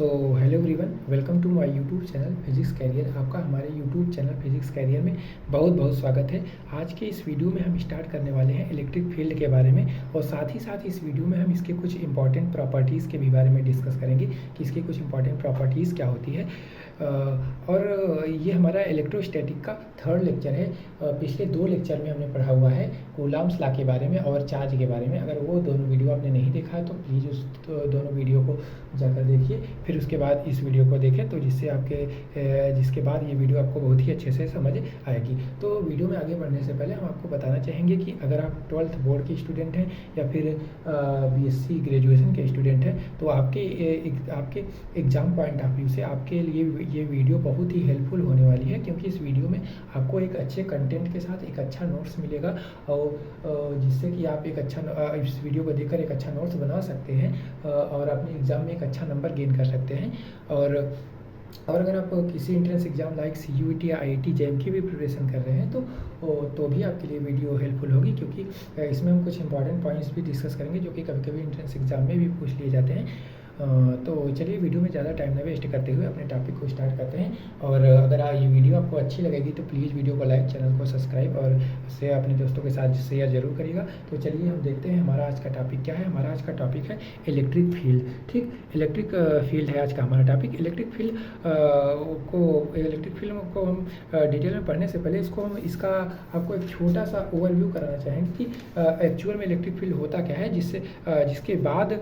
So hello everyone, welcome to my YouTube channel physics career. आपका हमारे YouTube channel physics career में बहुत बहुत स्वागत है। आज के इस वीडियो में हम स्टार्ट करने वाले हैं इलेक्ट्रिक फील्ड के बारे में, और साथ ही साथ इस वीडियो में हम इसके कुछ इंपॉर्टेंट प्रॉपर्टीज़ के भी बारे में डिस्कस करेंगे कि इसकी कुछ इंपॉर्टेंट प्रॉपर्टीज़ क्या होती है। और ये हमारा इलेक्ट्रोस्टैटिक का थर्ड लेक्चर है। पिछले 2 लेक्चर में हमने पढ़ा हुआ है कूलम्ब्स लॉ के बारे में और चार्ज के बारे में। अगर वो दोनों वीडियो आपने नहीं देखा है तो प्लीज़ उस दोनों वीडियो को जाकर देखिए, फिर उसके बाद इस वीडियो को देखें, तो जिसके बाद ये वीडियो आपको बहुत ही अच्छे से समझ आएगी। तो वीडियो में आगे बढ़ने से पहले हम आपको बताना चाहेंगे कि अगर आप 12th बोर्ड के स्टूडेंट हैं या फिर BSc ग्रेजुएशन के स्टूडेंट हैं, तो आपके एग्ज़ाम पॉइंट ऑफ व्यू से आपके लिए ये वीडियो बहुत ही हेल्पफुल होने वाली है, क्योंकि इस वीडियो में आपको एक अच्छे कंटेंट के साथ एक अच्छा नोट्स मिलेगा, और जिससे कि आप इस वीडियो को देखकर एक अच्छा नोट्स बना सकते हैं और अपने एग्ज़ाम में एक अच्छा नंबर गेन कर सकते हैं। और अगर आप किसी एंट्रेंस एग्जाम लाइक CUET या IIT JEM की भी प्रिपरेशन कर रहे हैं तो भी आपके लिए वीडियो हेल्पफुल होगी, क्योंकि इसमें हम कुछ इंपॉर्टेंट पॉइंट्स भी डिस्कस करेंगे जो कि कभी कभी एंट्रेंस एग्जाम में भी पूछ लिए जाते हैं। तो चलिए वीडियो में ज़्यादा टाइम न वेस्ट करते हुए अपने टॉपिक को स्टार्ट करते हैं। और अगर ये वीडियो आपको अच्छी लगेगी तो प्लीज़ वीडियो को लाइक, चैनल को सब्सक्राइब और इसे अपने दोस्तों के साथ शेयर जरूर करिएगा। तो चलिए हम देखते हैं हमारा आज का टॉपिक क्या है। हमारा आज का टॉपिक है इलेक्ट्रिक फील्ड। ठीक, इलेक्ट्रिक फील्ड है आज का हमारा टॉपिक। इलेक्ट्रिक फील्ड को हम डिटेल में पढ़ने से पहले इसका आपको एक छोटा सा ओवरव्यू कराना चाहेंगे कि एक्चुअल में इलेक्ट्रिक फील्ड होता क्या है, जिसके बाद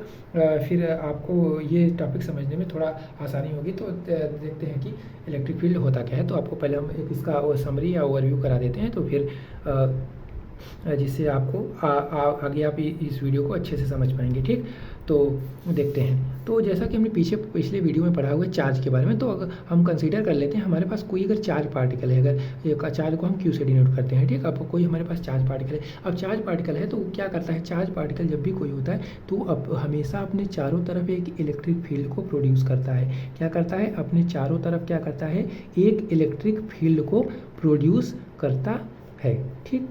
फिर आपको ये टॉपिक समझने में थोड़ा आसानी होगी। तो देखते हैं कि इलेक्ट्रिक फील्ड होता क्या है। तो आपको पहले हम एक इसका समरी या ओवरव्यू करा देते हैं, तो फिर जिससे आपको आगे आप इस वीडियो को अच्छे से समझ पाएंगे। ठीक, तो देखते हैं। तो जैसा कि हमने पिछले वीडियो में पढ़ा हुआ है चार्ज के बारे में, तो अगर हम कंसीडर कर लेते हैं हमारे पास कोई अगर चार्ज पार्टिकल है, अगर चार्ज को हम Q से डिनोट करते हैं। ठीक, अब कोई हमारे पास चार्ज पार्टिकल है। अब चार्ज पार्टिकल है तो वो क्या करता है, चार्ज पार्टिकल जब भी कोई होता है तो अब हमेशा अपने चारों तरफ एक इलेक्ट्रिक फील्ड को प्रोड्यूस करता है। क्या करता है, अपने चारों तरफ क्या करता है, एक इलेक्ट्रिक फील्ड को प्रोड्यूस करता है। ठीक,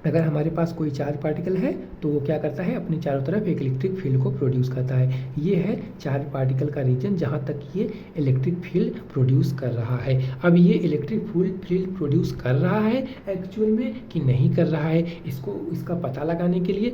अगर हमारे पास कोई चार्ज पार्टिकल है तो वो क्या करता है, अपने चारों तरफ एक इलेक्ट्रिक फील्ड को प्रोड्यूस करता है। ये है चार्ज पार्टिकल का रीजन जहाँ तक ये इलेक्ट्रिक फील्ड प्रोड्यूस कर रहा है। अब ये इलेक्ट्रिक फील्ड प्रोड्यूस कर रहा है एक्चुअल में कि नहीं कर रहा है, इसका पता लगाने के लिए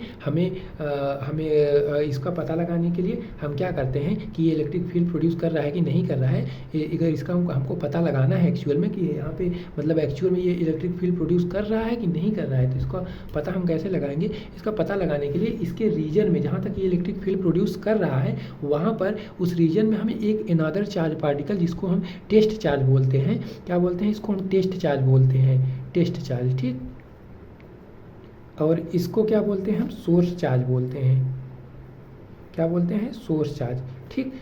इसका पता लगाने के लिए हम क्या करते हैं कि ये इलेक्ट्रिक फील्ड प्रोड्यूस कर रहा है कि नहीं कर रहा है। अगर इसका हमको पता लगाना है एक्चुअल में कि यहाँ पे मतलब एक्चुअल में ये इलेक्ट्रिक फील्ड प्रोड्यूस कर रहा है कि नहीं कर रहा है, तो इसका पता हम कैसे लगाएंगे। इसका पता लगाने के लिए इसके रीजन में जहाँ तक ये इलेक्ट्रिक फील्ड प्रोड्यूस कर रहा है वहाँ पर उस रीजन में हमें एक अनदर चार्ज पार्टिकल, जिसको हम टेस्ट चार्ज बोलते हैं, क्या बोलते हैं, इसको हम टेस्ट चार्ज बोलते हैं, टेस्ट चार्ज। ठीक, और इसको क्या बोलते हैं, हम सोर्स चार्ज बोलते हैं। क्या बोलते हैं, सोर्स चार्ज। ठीक,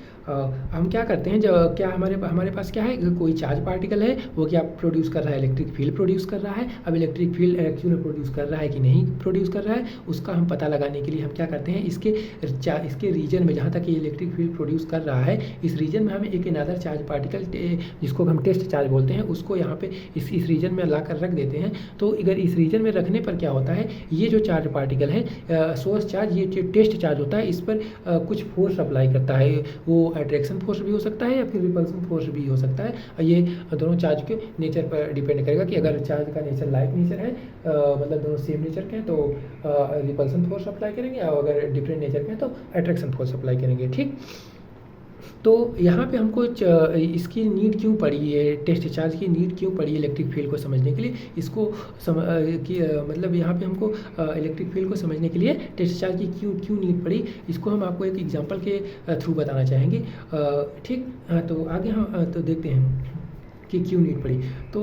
हम क्या करते हैं, जब क्या हमारे पास क्या है, कोई चार्ज पार्टिकल है, वो क्या प्रोड्यूस कर रहा है, इलेक्ट्रिक फील्ड प्रोड्यूस कर रहा है। अब इलेक्ट्रिक फील्ड एक्चुअली प्रोड्यूस कर रहा है कि नहीं प्रोड्यूस कर रहा है, उसका हम पता लगाने के लिए हम क्या करते हैं, इसके रीजन में जहाँ तक ये इलेक्ट्रिक फील्ड प्रोड्यूस कर रहा है, इस रीजन में हम एक अनदर चार्ज पार्टिकल जिसको हम टेस्ट चार्ज बोलते हैं, उसको यहाँ पे इस रीजन में ला कर रख देते हैं। तो अगर इस रीजन में रखने पर क्या होता है, ये जो चार्ज पार्टिकल है सोर्स चार्ज, ये टेस्ट चार्ज होता है, इस पर कुछ फोर्स अप्लाई करता है। वो अट्रैक्शन फोर्स भी हो सकता है या फिर रिपल्सन फोर्स भी हो सकता है। ये दोनों चार्ज के नेचर पर डिपेंड करेगा कि अगर चार्ज का नेचर लाइक नेचर है, मतलब दोनों सेम नेचर के हैं, तो रिपल्सन फोर्स अप्लाई करेंगे, और अगर डिफरेंट नेचर के हैं तो अट्रैक्शन फोर्स अप्लाई करेंगे। ठीक, तो यहाँ पे हमको इसकी नीड क्यों पड़ी है, टेस्ट चार्ज की नीड क्यों पड़ी इलेक्ट्रिक फील्ड को समझने के लिए, मतलब यहाँ पे हमको इलेक्ट्रिक फील्ड को समझने के लिए टेस्ट चार्ज की क्यों नीड पड़ी, इसको हम आपको एक एग्जांपल के थ्रू बताना चाहेंगे। ठीक, तो आगे हम तो देखते हैं कि क्यों नीड पड़ी। तो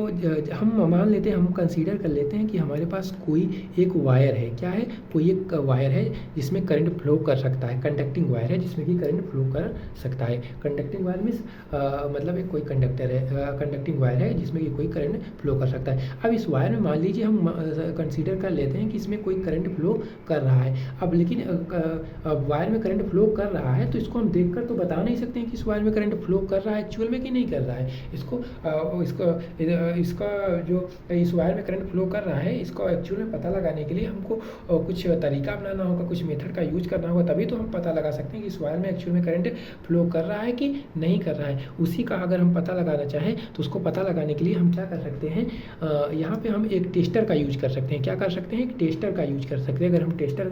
हम मान लेते हैं, हम कंसीडर कर लेते हैं कि हमारे पास कोई एक वायर है। क्या है, कोई एक वायर है जिसमें करंट फ्लो कर सकता है, कंडक्टिंग वायर है जिसमें कि करंट फ्लो कर सकता है। कंडक्टिंग वायर मीन्स मतलब एक कोई कंडक्टर है, कंडक्टिंग वायर है जिसमें कि कोई करंट फ्लो कर सकता है। अब इस वायर में मान लीजिए हम कंसीडर कर लेते हैं कि इसमें कोई करंट फ्लो कर रहा है। अब लेकिन वायर में करंट फ्लो कर रहा है तो इसको हम देखकर तो बता नहीं सकते हैं कि इस वायर में करंट फ्लो कर रहा है एक्चुअल में कि नहीं कर रहा है। इसको इसका जो इस वायर में करंट फ्लो कर रहा है, इसको एक्चुअल में पता लगाने के लिए हमको कुछ तरीका अपनाना होगा, कुछ मेथड का यूज करना होगा, तभी तो हम पता लगा सकते हैं कि इस वायर में एक्चुअल में करंट फ्लो कर रहा है कि नहीं कर रहा है। उसी का अगर हम पता लगाना चाहें तो उसको पता लगाने के लिए हम क्या कर सकते हैं, यहाँ पे हम एक टेस्टर का यूज कर सकते हैं। क्या कर सकते हैं, एक टेस्टर का यूज कर सकते हैं। अगर हम टेस्टर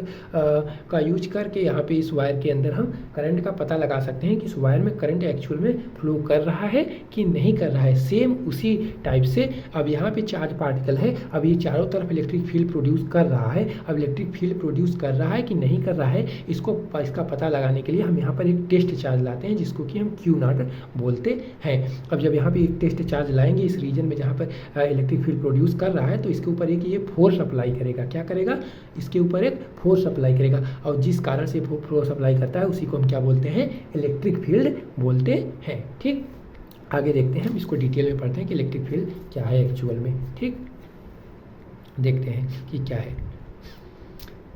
का यूज करके यहाँ पे इस वायर के अंदर हम करंट का पता लगा सकते हैं कि इस वायर में करंट एक्चुअल में फ्लो कर रहा है कि नहीं कर रहा है। सेम उसी टाइप से अब यहाँ पे चार्ज पार्टिकल है, अब ये चारों तरफ इलेक्ट्रिक फील्ड प्रोड्यूस कर रहा है। अब इलेक्ट्रिक फील्ड प्रोड्यूस कर रहा है कि नहीं कर रहा है, इसका पता लगाने के लिए हम यहाँ पर एक टेस्ट चार्ज लाते हैं, जिसको कि हम Q0 बोलते हैं। अब जब यहाँ पे एक टेस्ट चार्ज लाएंगे इस रीजन में जहाँ पर इलेक्ट्रिक फील्ड प्रोड्यूस कर रहा है, तो इसके ऊपर एक ये फोर्स अप्लाई करेगा। क्या करेगा, इसके ऊपर एक फोर्स अप्लाई करेगा, और जिस कारण से फोर्स अप्लाई करता है उसी को हम क्या बोलते हैं, इलेक्ट्रिक फील्ड बोलते हैं। ठीक, आगे देखते हैं, हम इसको डिटेल में पढ़ते हैं कि इलेक्ट्रिक फील्ड क्या है एक्चुअल में। ठीक, देखते हैं कि क्या है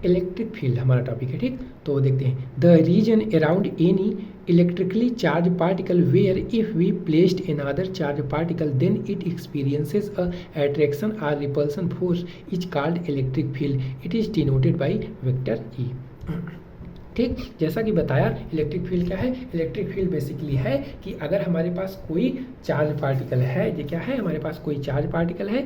इलेक्ट्रिक फील्ड, हमारा टॉपिक है। ठीक, तो देखते हैं, the region around any electrically charge particle where if we placed another charge particle then it experiences a attraction or repulsion force is called electric field. It is denoted by vector E. ठीक, जैसा कि बताया electric field क्या है, electric field basically है कि अगर हमारे पास कोई चार्ज पार्टिकल है, ये क्या है, हमारे पास कोई चार्ज पार्टिकल है,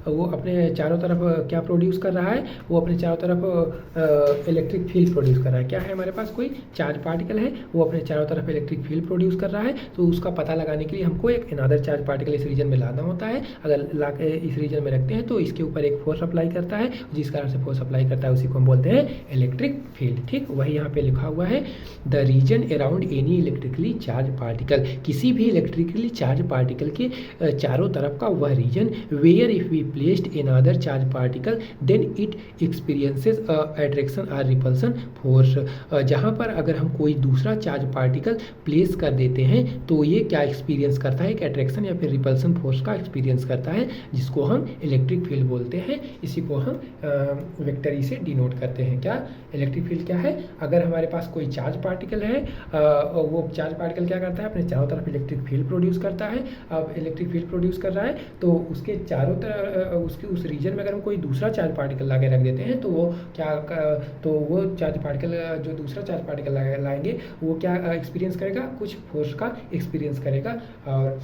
वो अपने चारों तरफ क्या प्रोड्यूस कर रहा है, वो अपने चारों तरफ इलेक्ट्रिक फील्ड प्रोड्यूस कर रहा है। क्या है, हमारे पास कोई चार्ज पार्टिकल है, वो अपने चारों तरफ इलेक्ट्रिक फील्ड प्रोड्यूस कर रहा है, तो उसका पता लगाने के लिए हमको एक अनदर चार्ज पार्टिकल इस रीजन में लाना होता है। अगर ला के इस रीजन में रखते हैं तो इसके ऊपर एक फोर्स अप्लाई करता है, जिस कारण से फोर्स अप्लाई करता है उसी को हम बोलते हैं इलेक्ट्रिक फील्ड। ठीक, वही यहाँ पे लिखा हुआ है, the region around any electrically charge particle, किसी भी इलेक्ट्रिकली चार्ज पार्टिकल के चारों तरफ का वह region where if we placed another charge particle then it experiences attraction और रिपल्सन फोर्स, जहाँ पर अगर हम कोई दूसरा चार्ज पार्टिकल प्लेस कर देते हैं तो ये क्या एक्सपीरियंस करता है, एक अट्रैक्शन या फिर रिपल्सन फोर्स का एक्सपीरियंस करता है, जिसको हम इलेक्ट्रिक फील्ड बोलते हैं। इसी को हम वेक्टर ई से डिनोट करते हैं। क्या, इलेक्ट्रिक फील्ड क्या है, अगर हमारे पास कोई चार्ज पार्टिकल है, वो चार्ज पार्टिकल क्या करता है, अपने चारों तरफ इलेक्ट्रिक फील्ड प्रोड्यूस करता है। अब इलेक्ट्रिक फील्ड प्रोड्यूस कर रहा है तो उसके चारों तरफ उसके उस रीजन में अगर हम कोई दूसरा चार्ज पार्टिकल ला के रख देते हैं तो वो क्या, तो वो चार्ज पार्टिकल जो दूसरा चार्ज पार्टिकल लाएंगे वो क्या एक्सपीरियंस करेगा, कुछ फोर्स का एक्सपीरियंस करेगा, और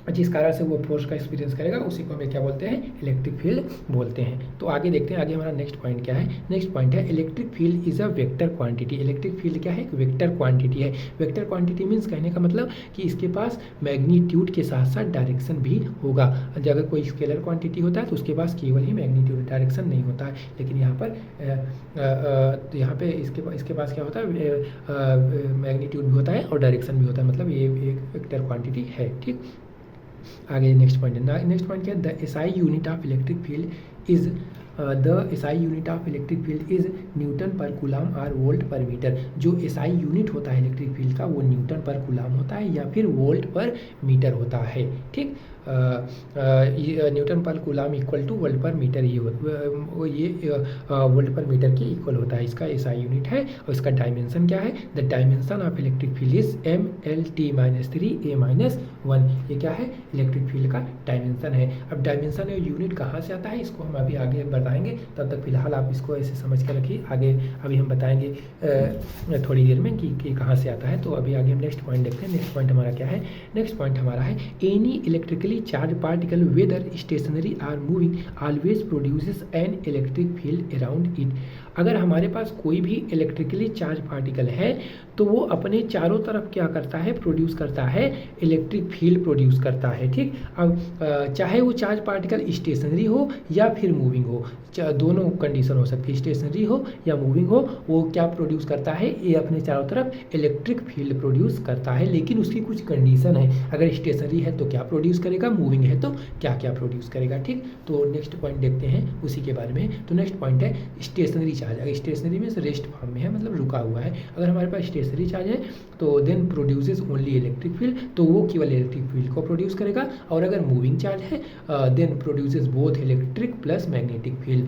जिस कारण से वो फोर्स का एक्सपीरियंस करेगा उसी को हमें क्या बोलते हैं, इलेक्ट्रिक फील्ड बोलते हैं। तो आगे देखते हैं, आगे हमारा नेक्स्ट पॉइंट क्या है। नेक्स्ट पॉइंट है, electric field is a vector quantity. Electric field क्या है, एक वेक्टर क्वांटिटी है। वेक्टर क्वांटिटी मीन्स कहने का मतलब कि इसके पास मैग्नीट्यूड के साथ साथ डायरेक्शन भी होगा। अगर कोई स्केलर क्वांटिटी होता है तो उसके पास केवल ही मैग्नीट्यूड, डायरेक्शन नहीं होता है, लेकिन यहाँ पे इसके पास क्या होता है, मैग्नीट्यूड भी होता है और डायरेक्शन भी होता है, मतलब ये एक वेक्टर क्वांटिटी है। ठीक, आगे नेक्स्ट पॉइंट है, नेक्स्ट पॉइंट क्या है, the SI unit of electric field is the SI unit of electric field is Newton पर कूलम और वोल्ट पर मीटर। जो एसआई यूनिट होता है इलेक्ट्रिक फील्ड का वो न्यूटन पर कूलम होता है या फिर वोल्ट पर मीटर होता है। ठीक, न्यूटन पर कूलम इक्वल टू वोल्ट पर मीटर, ये वोल्ट पर मीटर के इक्वल होता है, इसका एसआई यूनिट है। और इसका डायमेंशन क्या है, the dimension of electric field is ML_T-3A-1। ये क्या है, इलेक्ट्रिक फील्ड का डायमेंशन है। अब डायमेंशन और यूनिट कहाँ से आता है इसको हम अभी आगे बताएंगे, तब तक फिलहाल आप इसको ऐसे समझ कर रखिए। आगे अभी हम बताएंगे थोड़ी देर में कि कहाँ से आता है। तो अभी आगे हम नेक्स्ट पॉइंट देखते हैं। नेक्स्ट पॉइंट हमारा क्या है, नेक्स्ट पॉइंट हमारा है, any electrically charged particle whether stationary or moving always produces an electric field around it। अगर हमारे पास कोई भी इलेक्ट्रिकली चार्ज पार्टिकल है तो वो अपने चारों तरफ क्या करता है, प्रोड्यूस करता है, इलेक्ट्रिक फील्ड प्रोड्यूस करता है। ठीक, अब चाहे वो चार्ज पार्टिकल स्टेशनरी हो या फिर मूविंग हो, दोनों कंडीशन हो सकती है, स्टेशनरी हो या मूविंग हो, वो क्या प्रोड्यूस करता है, ये अपने चारों तरफ इलेक्ट्रिक फील्ड प्रोड्यूस करता है। लेकिन उसकी कुछ कंडीशन है, अगर स्टेशनरी है तो क्या प्रोड्यूस करेगा, मूविंग है तो क्या क्या प्रोड्यूस करेगा। ठीक, तो नेक्स्ट पॉइंट देखते हैं उसी के बारे में। तो नेक्स्ट पॉइंट है स्टेशनरी चार्ज। अगर स्टेशनरी में रेस्ट फॉर्म में है, मतलब रुका हुआ है, अगर हमारे पास स्टेशनरी चार्ज है तो then produces only electric field, तो वो केवल इलेक्ट्रिक फील्ड को प्रोड्यूस करेगा। और अगर मूविंग चार्ज है then produces both electric plus magnetic field.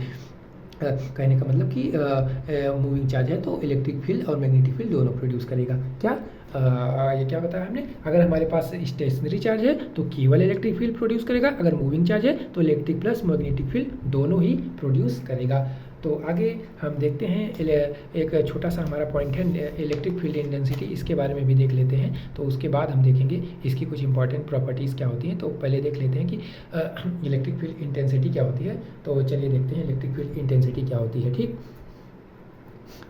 कहने का मतलब कि मूविंग चार्ज है तो इलेक्ट्रिक फील्ड और मैग्नेटिक फील्ड दोनों प्रोड्यूस करेगा। क्या, ये क्या बताया हमने, अगर हमारे पास स्टेशनरी चार्ज है तो केवल इलेक्ट्रिक फील्ड प्रोड्यूस करेगा, अगर मूविंग चार्ज है तो इलेक्ट्रिक प्लस मैग्नेटिक फील्ड दोनों ही प्रोड्यूस करेगा। तो आगे हम देखते हैं एक छोटा सा हमारा पॉइंट है इलेक्ट्रिक फील्ड इंटेंसिटी, इसके बारे में भी देख लेते हैं। तो उसके बाद हम देखेंगे इसकी कुछ इंपॉर्टेंट प्रॉपर्टीज़ क्या होती हैं। तो पहले देख लेते हैं कि इलेक्ट्रिक फील्ड इंटेंसिटी क्या होती है। तो चलिए देखते हैं इलेक्ट्रिक फील्ड इंटेंसिटी क्या होती है। ठीक,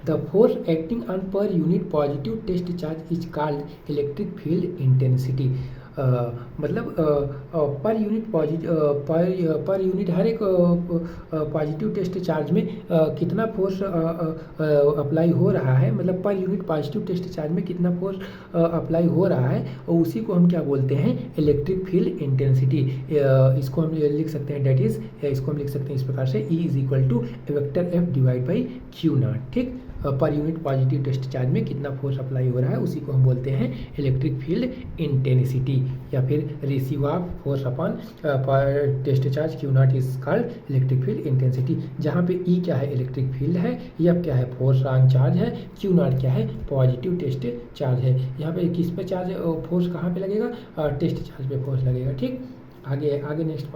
the force acting on per unit positive test charge is called electric field intensity. मतलब पर यूनिट पर यूनिट हर एक पॉजिटिव टेस्ट चार्ज में कितना फोर्स अप्लाई हो रहा है, मतलब per unit positive test charge में कितना फोर्स अप्लाई हो रहा है, और उसी को हम क्या बोलते हैं, इलेक्ट्रिक फील्ड इंटेंसिटी। इसको हम लिख सकते हैं, डेट इज, इसको हम लिख सकते हैं इस प्रकार से, E is equal to vector F divide by q naught. ठीक, per unit positive test charge में कितना फोर्स अप्लाई हो रहा है उसी को हम बोलते हैं इलेक्ट्रिक फील्ड इंटेंसिटी, या फिर ratio of force upon per test charge q naught is called electric field intensity. जहाँ पे E क्या है, इलेक्ट्रिक फील्ड है, F क्या है, फोर्स ऑन चार्ज है, क्यू नॉट क्या है, पॉजिटिव टेस्ट चार्ज है। यहाँ पे किस पे चार्ज, फोर्स कहाँ पे लगेगा, टेस्ट चार्ज पे फोर्स लगेगा। ठीक, आगे नेक्स्ट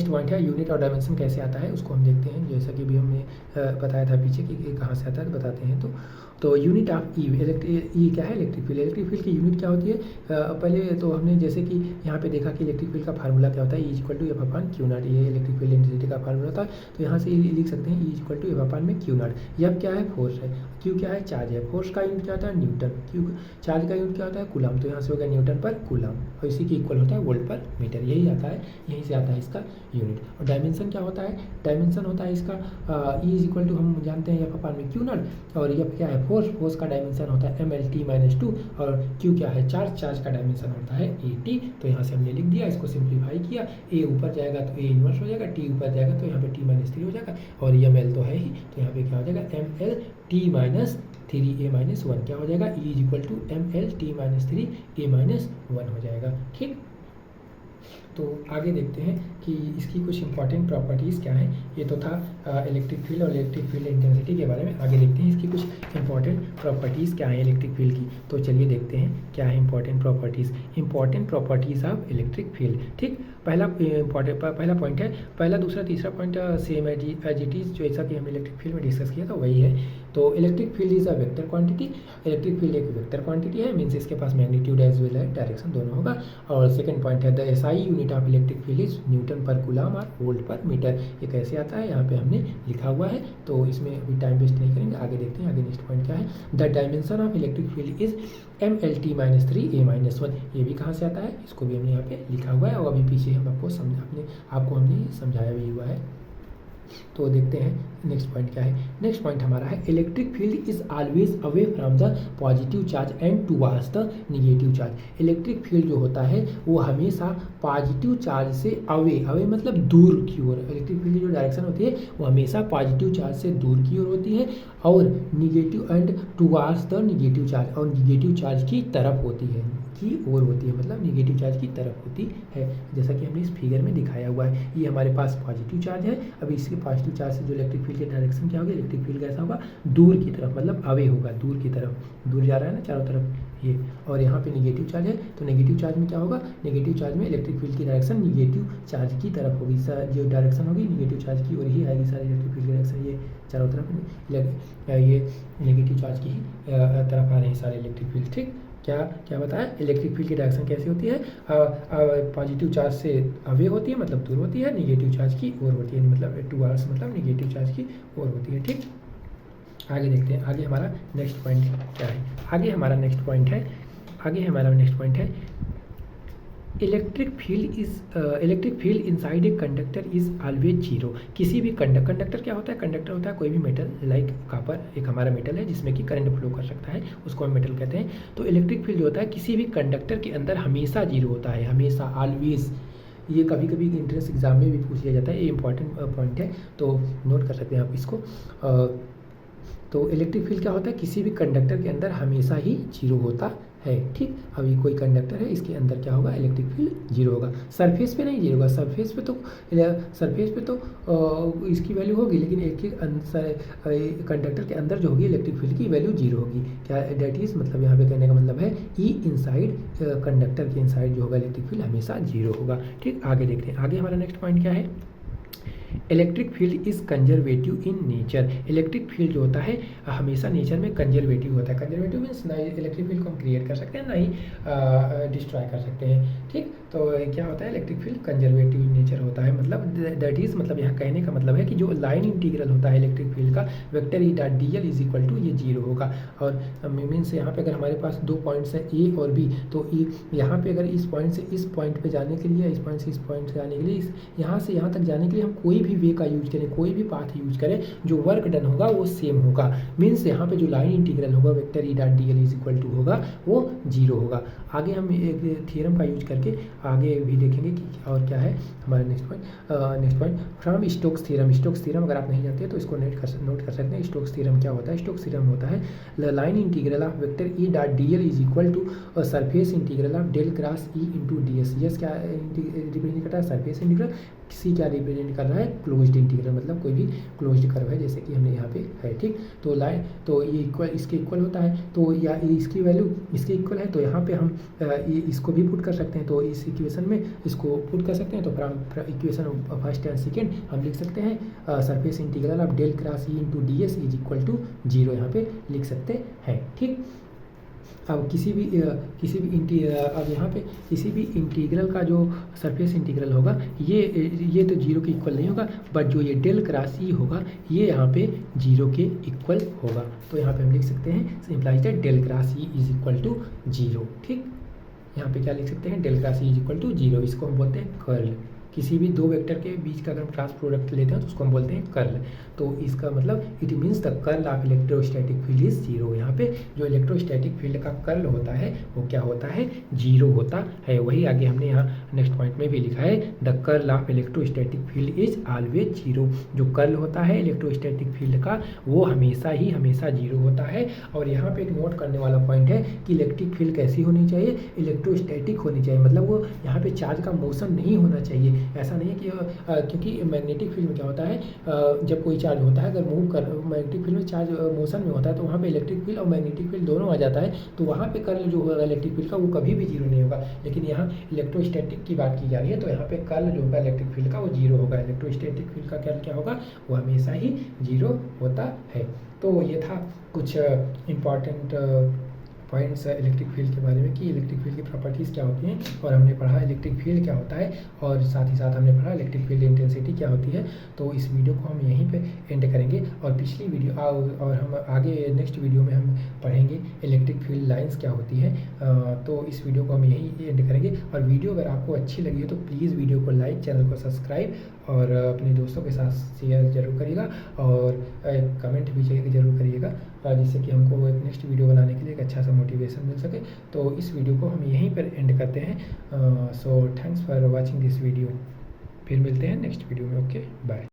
पॉइंट है यूनिट और डायमेंशन कैसे आता है उसको हम देखते हैं। जैसा कि भी हमने बताया था पीछे कि कहाँ से आता है, बताते हैं। तो यूनिट ऑफ ई, ई क्या है, इलेक्ट्रिक फील्ड। इलेक्ट्रिक फील्ड की यूनिट क्या होती है, पहले तो हमने जैसे कि यहाँ पे देखा कि इलेक्ट्रिक फील्ड का फार्मूला क्या होता है, E equal to F upon q naught, ये इलेक्ट्रिक फील्ड इंटेंसिटी का फार्मूला था। तो यहाँ से लिख सकते हैं E equal to F upon में क्यू नॉट। एफ क्या है, फोर्स है, क्यू क्या है, चार्ज है, फोर्स का यूनिट क्या होता है, न्यूटन, क्यू चार्ज का यूनिट क्या होता है, कूलम, तो यहाँ से हो गया न्यूटन पर कूलम, और इसी के इक्वल होता है वोल्ट पर मीटर, यही आता है, यहीं से आता है इसका यूनिट। और डायमेंशन क्या होता है, डायमेंशन होता है इसका E इज इक्वल टू, हम जानते हैं एफ अपॉन में क्यू नॉट, और एफ क्या है, फोर्स का डायमेंशन होता है mL/t-2, और Q क्या है, चार्ज का डायमेंशन होता है AT। तो यहाँ से हमने लिख दिया, इसको सिंप्लीफाई किया, A ऊपर जाएगा तो A इन्वर्स हो जाएगा, T ऊपर जाएगा तो यहाँ पे T-3 हो जाएगा, और mL तो है ही, तो यहाँ पे क्या हो जाएगा, mL/t-3A-1 क्या हो जाएगा, E is equal to mL/t-3A-1 हो जाएगा। ठीक, तो आगे देखते हैं कि इसकी कुछ इंपॉर्टेंट प्रॉपर्टीज़ क्या हैं। ये तो था इलेक्ट्रिक फील्ड और इलेक्ट्रिक फील्ड इंटेंसिटी के बारे में। आगे देखते हैं इसकी कुछ इंपॉर्टेंट प्रॉपर्टीज़ क्या हैं इलेक्ट्रिक फील्ड की। तो चलिए देखते हैं क्या है important properties of electric field. ठीक, पहला पॉइंट है, पहला दूसरा तीसरा point same as it is, जैसा कि हमने इलेक्ट्रिक फील्ड में डिस्कस किया था वही है। तो electric field is a vector quantity, electric field एक वेक्टर क्वांटिटी है, मीन्स इसके पास मैग्नीट्यूड एज वेल है डायरेक्शन दोनों होगा। और सेकंड पॉइंट है, the SI unit of electric field is Newton पर कूलम और वोल्ट पर मीटर। ये कैसे आता है, यहाँ पे हमने लिखा हुआ है, तो इसमें अभी टाइम वेस्ट नहीं करेंगे, आगे देखते हैं। आगे नेक्स्ट पॉइंट क्या है, the dimension of electric field is mL/t-3A-1। ये भी कहाँ से आता है, इसको भी हमने यहाँ पे लिखा हुआ है, और अभी पीछे हम आपको हमने समझाया भी हुआ है। तो देखते हैं नेक्स्ट पॉइंट क्या है। नेक्स्ट पॉइंट हमारा है, electric field is always away from the positive charge and towards the negative charge. Electric field जो होता है वो हमेशा पॉजिटिव चार्ज से अवे मतलब दूर की ओर, इलेक्ट्रिक फील्ड की जो डायरेक्शन होती है वो हमेशा पॉजिटिव चार्ज से दूर की ओर होती है, और negative and towards the negative charge, और निगेटिव चार्ज की तरफ होती है, मतलब निगेटिव चार्ज की तरफ होती है, जैसा कि हमने इस फिगर में दिखाया हुआ है। ये हमारे पास पॉजिटिव चार्ज है, अभी इसके पॉजिटिव चार्ज से जो इलेक्ट्रिक फील्ड की डायरेक्शन क्या होगी, इलेक्ट्रिक फील्ड कैसा होगा, दूर की तरफ, मतलब अवे होगा, दूर की तरफ, दूर जा रहा है ना चारों तरफ ये। और यहाँ पे निगेटिव चार्ज है, तो नेगेटिव चार्ज में क्या होगा, नेगेटिव चार्ज में इलेक्ट्रिक फील्ड की डायरेक्शन निगेटिव चार्ज की तरफ होगी, जो डायरेक्शन होगी निगेटिव चार्ज की ओर ही आएगी सारी इलेक्ट्रिक फील्ड की डायरेक्शन, ये चारों तरफ ये नेगेटिव चार्ज की ही तरफ आ रहे हैं सारे इलेक्ट्रिक फील्ड। ठीक, क्या बताया, इलेक्ट्रिक फील्ड की डायरेक्शन कैसी होती है, पॉजिटिव चार्ज से अवे होती है, मतलब दूर होती है, नेगेटिव चार्ज की ओर होती है, मतलब टुवर्ड्स मतलब नेगेटिव चार्ज की ओर होती है। ठीक, आगे देखते हैं, आगे हमारा नेक्स्ट पॉइंट क्या है। आगे हमारा नेक्स्ट पॉइंट है electric field inside a conductor is always zero. किसी भी कंडक्टर क्या होता है, कंडक्टर होता है कोई भी मेटल, लाइक कॉपर एक हमारा मेटल है जिसमें कि करंट फ्लो कर सकता है, उसको हम मेटल कहते हैं। तो इलेक्ट्रिक फील्ड जो होता है किसी भी कंडक्टर के अंदर हमेशा जीरो होता है, हमेशा, ऑलवेज। ये कभी कभी इंट्रेंस एग्जाम में भी पूछ लिया जाता है, ये इंपॉर्टेंट पॉइंट है, तो नोट कर सकते हैं आप इसको। तो इलेक्ट्रिक फील्ड क्या होता है, किसी भी कंडक्टर के अंदर हमेशा ही जीरो होता है। ठीक, अब ये कोई कंडक्टर है, इसके अंदर क्या होगा, इलेक्ट्रिक फील्ड जीरो होगा। सरफेस पे नहीं जीरो होगा, सरफेस पे तो इसकी वैल्यू होगी, लेकिन एक कंडक्टर के अंदर जो होगी इलेक्ट्रिक फील्ड की वैल्यू जीरो होगी। क्या डेट इज, मतलब यहाँ पे कहने का मतलब है ई इनसाइड, कंडक्टर के इनसाइड जो होगा इलेक्ट्रिक फील्ड हमेशा जीरो होगा। ठीक, आगे देखते हैं, आगे हमारा नेक्स्ट पॉइंट क्या है, electric field is conservative in nature. Electric field जो होता है हमेशा नेचर में कंजर्वेटिव होता है। कंजर्वेटिव मीन्स ना इलेक्ट्रिक फील्ड को हम क्रिएट कर सकते हैं, ना ही डिस्ट्रॉय कर सकते हैं। ठीक, तो क्या होता है, इलेक्ट्रिक फील्ड कंजर्वेटिव नेचर होता है, मतलब दैट इज, मतलब यहाँ कहने का मतलब है कि जो लाइन इंटीग्रल होता है इलेक्ट्रिक फील्ड का, vector E dot d l is equal to ये जीरो होगा। और मीन्स यहाँ पे अगर हमारे पास दो पॉइंट्स हैं ए और बी, तो यहाँ पे अगर इस पॉइंट से इस पॉइंट पे जाने के लिए, इस पॉइंट से इस पॉइंट जाने के लिए, यहाँ से यहाँ तक जाने के लिए हम कोई भी वे का यूज करें, कोई भी पाथ यूज करें, जो वर्क डन होगा वो सेम होगा। मीन्स यहाँ पे जो लाइन इंटीग्रल होगा vector E dot d l is equal to होगा वो जीरो होगा। आगे हम एक थ्योरम का यूज करके आगे भी देखेंगे कि और क्या है हमारा next point from Stokes theorem. Stokes theorem अगर आप नहीं जानते तो इसको नोट कर सकते हैं। स्टोक्स थ्योरम क्या होता है, स्टोक्स थ्योरम होता है line integral of vector E dot d l is equal to surface integral of del cross E into d s. Yes क्या रिप्रेजेंट करता है, सरफेस इंटीग्रल। सी क्या रिप्रेजेंट कर रहा है, क्लोज्ड इंटीग्रल, मतलब कोई भी क्लोज्ड कर्व है जैसे कि हमने यहाँ पे है। ठीक, तो लाइन, तो ये इक्वल इसके इक्वल होता है, तो या इसकी वैल्यू इसके इक्वल है, तो यहाँ पे हम इसको भी पुट कर सकते हैं। तो इस इक्वेशन में इसको पुट कर सकते हैं, तो from equation first and second हम लिख सकते हैं surface integral of del cross E into d s is equal to zero, यहाँ पे लिख सकते हैं। ठीक, अब किसी भी अब यहाँ पे किसी भी इंटीग्रल का जो सरफेस इंटीग्रल होगा ये तो जीरो के इक्वल नहीं होगा, बट जो ये डेल क्रॉस ई होगा ये यहाँ पे जीरो के इक्वल होगा। तो यहाँ पे हम लिख सकते हैं simplify that del cross E is equal to zero. ठीक, यहाँ पे क्या लिख सकते हैं, del cross E is equal to zero, इसको हम बोलते हैं कर्ल। किसी भी दो वेक्टर के बीच का अगर हम क्रॉस प्रोडक्ट लेते हैं तो उसको हम बोलते हैं कर्ल। तो इसका मतलब it means the curl of electrostatic field is zero. यहाँ पे जो इलेक्ट्रोस्टैटिक फील्ड का कर्ल होता है वो क्या होता है, जीरो होता है। वही आगे हमने यहाँ नेक्स्ट पॉइंट में भी लिखा है, the curl of electrostatic field is always zero. जो कर्ल होता है इलेक्ट्रोस्टैटिक फील्ड का वो हमेशा जीरो होता है। और यहाँ पे एक नोट करने वाला पॉइंट है कि इलेक्ट्रिक फील्ड कैसी होनी चाहिए, इलेक्ट्रोस्टैटिक होनी चाहिए, मतलब वो यहाँ पे चार्ज का मोशन नहीं होना चाहिए। ऐसा नहीं है कि क्योंकि मैग्नेटिक फील्ड में क्या होता है, जब कोई चार्ज होता है अगर मूव कर, मैग्नेटिक फील्ड में चार्ज मोशन में होता है तो वहाँ पे इलेक्ट्रिक फील्ड और मैग्नेटिक फील्ड दोनों आ जाता है, तो वहाँ पे कर्ल जो होगा इलेक्ट्रिक फील्ड का वो कभी भी जीरो नहीं होगा। लेकिन यहाँ इलेक्ट्रोस्टैटिक की बात की जा रही है, तो यहाँ पे कर्ल जो होगा इलेक्ट्रिक फील्ड का वो जीरो होगा। इलेक्ट्रोस्टैटिक फील्ड का कर्ल क्या होगा, वो हमेशा ही जीरो होता है। तो ये था कुछ इम्पॉर्टेंट पॉइंट्स इलेक्ट्रिक फील्ड के बारे में कि इलेक्ट्रिक फील्ड की प्रॉपर्टीज़ क्या होती हैं, और हमने पढ़ा इलेक्ट्रिक फील्ड क्या होता है, और साथ ही साथ हमने पढ़ा इलेक्ट्रिक फील्ड इंटेंसिटी क्या होती है। तो इस वीडियो को हम यहीं पे एंड करेंगे, और पिछली वीडियो और हम आगे नेक्स्ट वीडियो में हम पढ़ेंगे इलेक्ट्रिक फील्ड लाइंस क्या होती हैं। तो इस वीडियो को हम यहीं एंड करेंगे। और वीडियो अगर आपको अच्छी लगी है तो प्लीज़ वीडियो को लाइक, चैनल को सब्सक्राइब और अपने दोस्तों के साथ शेयर जरूर करिएगा, और कमेंट भी जरूर करिएगा, जिससे कि हमको एक नेक्स्ट वीडियो बनाने के लिए एक अच्छा सा मोटिवेशन मिल सके। तो इस वीडियो को हम यहीं पर एंड करते हैं। So thanks for watching this video. फिर मिलते हैं नेक्स्ट वीडियो में। Okay, bye.